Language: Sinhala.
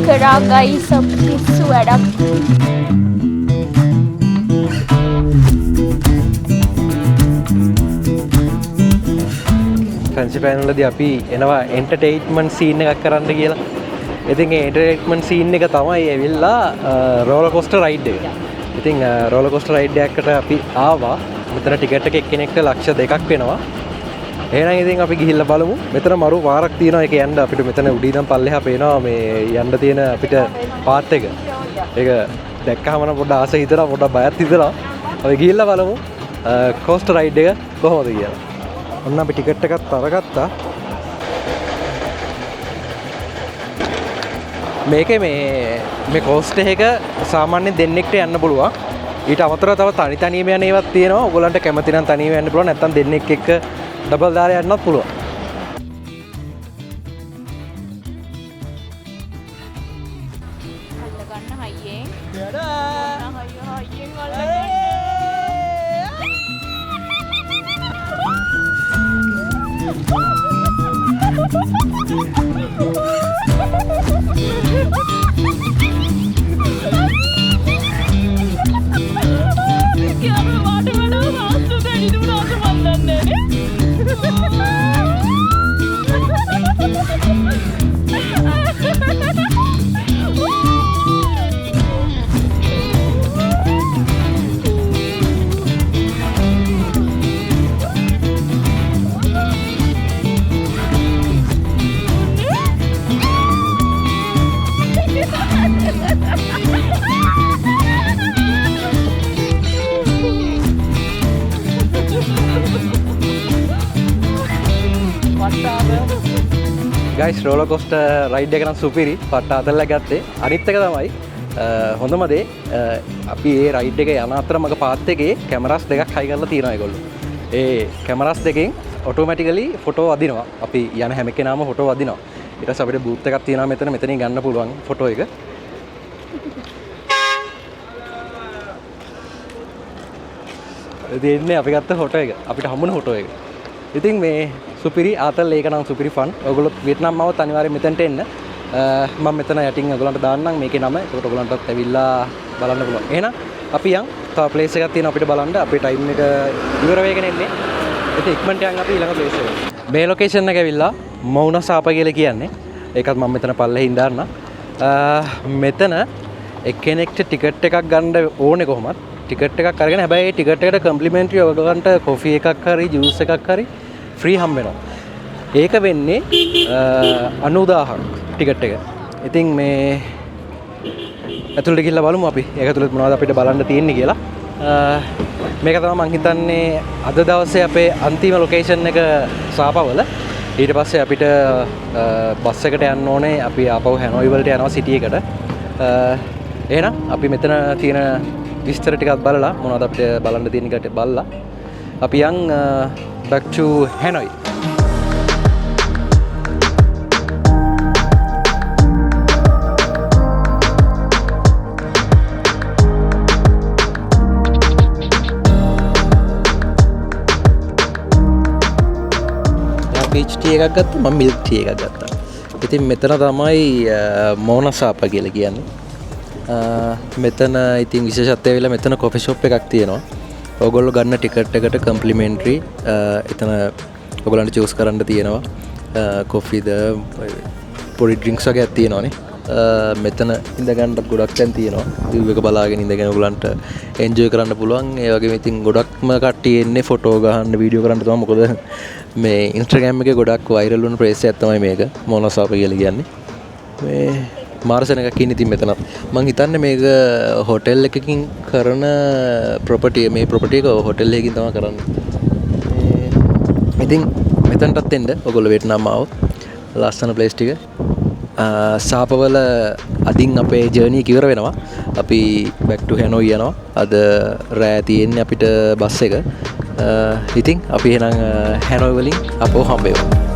කරා ගයිස් පිස්සු වැඩක්. ෆැන්සි පැනල්ලදී අපි එනවා එන්ටර්ටේන්මන්ට් සීන් එකක් කරන්න කියලා. ඉතින් ඒ එන්ටර්ටේන්මන්ට් සීන් එක තමයි ඇවිල්ලා රෝලර් කෝස්ටර් රයිඩ් එක. ඉතින් රෝලර් කෝස්ටර් රයිඩ් එකකට අපි ආවා. මෙතන ටිකට් එක එක්කෙනෙක්ට ලක්ෂ 2ක් වෙනවා. එහෙනම් ඉතින් අපි ගිහිල්ලා බලමු. මෙතන මරු පාරක් තියෙනවා. ඒක යන්න අපිට මෙතන උඩින් ඉඳන් පල්ලෙහා පේනවා මේ යන්න තියෙන අපිට පාත් එක. ඒක දැක්කහම නම් පොඩ්ඩක් ආස හිතෙනවා, පොඩ්ඩක් බයත් හිතෙනවා. අපි ගිහිල්ලා බලමු කෝස්ටර් රයිඩ් එක කොහොමද කියලා. ඔන්න අපි ටිකට් එකත් අරගත්තා. මේකේ මේ කෝස්ටර් එක සාමාන්‍යයෙන් දෙන්නෙක්ට යන්න පුළුවන්. ඊට අමතරව තව තනියම යන ඒවාත් තියෙනවා. ඔයගොල්ලන්ට කැමති නම් තනියම යන්න පුළුවන්. නැත්නම් දෙන්නෙක් එක්ක ඩබල් දාලා යන්නත් පුළුවන්. අල්ලගන්න හයියෙන්. ගයිස් රෝලර් කෝස්ටර් රයිඩ් එක නම් සුපිරි. පට්ට අතල්ලා ගත්තේ. අනිත් එක තමයි හොඳම දේ අපි මේ රයිඩ් එක යන අතර මග පාත් එකේ කැමරාස් දෙකක් හයි කරලා තියෙනවා ඒගොල්ලෝ. ඒ කැමරාස් දෙකෙන් ඔටෝමැටිකලි ෆොටෝ වදිනවා. අපි යන හැම කෙනාම ෆොටෝ වදිනවා. ඊට පස්සේ අපිට බූත් එකක් තියෙනවා මෙතනින් ගන්න පුළුවන් ෆොටෝ එක. දෙන්නේ අපි ගත්ත ෆොටෝ එක. අපිට හම්බුන ෆොටෝ එක. ඉතින් මේ සුපිරි ආතල් ඒක නම් සුපිරි ෆන්. ඔයගොල්ලෝ වියට්නාම් ආවොත් අනිවාර්යයෙන් මෙතනට එන්න. මම මෙතන යටින් ඔයගොල්ලන්ට දාන්නම් මේකේ නම. ඒකට ඔයගොල්ලන්ටත් ඇවිල්ලා බලන්න පුළුවන්. එහෙනම් අපි යන් තව ප්ලේස් එකක් තියෙනවා අපිට බලන්න. අපේ ටයිම් එක ඉවර වෙගෙන එන්නේ. ඉතින් ඉක්මනට යන් අපි ඊළඟ ප්ලේස් එකට. මේ ලොකේෂන් එක ඇවිල්ලා මෞනසාප කියලා කියන්නේ. ඒකත් මම මෙතන පල්ලෙහින් දාන්න. මෙතන එක්කෙනෙක්ට ටිකට් එකක් ගන්න ඕනේ කොහොමද? ටිකට් එකක් අරගෙන හැබැයි ටිකට් එකට කම්ප්ලිමෙන්ටරි ඔයගොල්ලන්ට කොෆි එකක් හරි ජූස් එකක් හරි ෆ්‍රී හම්බ වෙනවා. ඒක වෙන්නේ 90000ක් ටිකට් එක. ඉතින් මේ ඇතුළට ගිහිල්ලා බලමු අපි. ඒක ඇතුළත මොනවද අපිට බලන්න තියෙන්නේ කියලා. මේක තමයි මම හිතන්නේ අද දවසේ අපේ අන්තිම ලොකේෂන් එක සාපවල. ඊට පස්සේ අපිට බස් එකට යන්න ඕනේ. අපි ආපහු හැනෝයි වලට යනවා සිටි එකට. එහෙනම් අපි මෙතන තියෙන විස්තර ටිකක් බලලා මොනවද අපිට බලන්න තියෙන එකට බලලා අපි යන් back to Hanoi. peach tea එකක් ගත්තා මම milk tea එකක් ගත්තා. ඉතින් මෙතන තමයි මෝනසාප කියලා කියන්නේ. මෙතන ඉතින් විශේෂත්වය වෙලා මෙතන කොෆි ෂොප් එකක් තියෙනවා. ඔයගොල්ලෝ ගන්න ටිකට් එකට කම්ප්ලිමෙන්ටරි එතන ඔයගොල්ලන්ට චූස් කරන්න තියෙනවා. කොෆිද පොඩි ඩ්‍රින්ක්ස් වගේක් තියෙනවානේ. මෙතන ඉඳ ගන්නත් ගොඩක් තැන් තියෙනවා. view එක බලාගෙන ඉඳගෙන ඔයගොල්ලන්ට එන්ජොයි කරන්න පුළුවන්. ඒ වගේම ඉතින් ගොඩක්ම කට්ටිය එන්නේ ෆොටෝ ගහන්න වීඩියෝ කරන්න තමයි. මොකද මේ Instagram එකේ ගොඩක් වෛරල් වුණ ප්ලේස් එකක් තමයි මේක. මෝනසාප කියලා කියන්නේ. මේ මාර්සන එකක් ඉන්නේ ඉතින් මෙතන. මං හිතන්නේ මේක හොටෙල් එකකින් කරන ප්‍රොපර්ටි මේ ප්‍රොපර්ටි එක හොටෙල් එකකින් තමයි කරන්නේ. ඉතින් මෙතනටත් එන්න ඔයගොල්ලෝ වියට්නාම් ආවොත් ලස්සන ප්ලේස් ටික. සාපවල අදින් අපේ ජර්නි එක ඉවර වෙනවා. අපි back to Hanoi යනවා. අද රෑ තියෙන්නේ අපිට බස් එක. ඉතින් අපි එහෙනම් Hanoi වලින් අපෝ හම්බ වෙමු.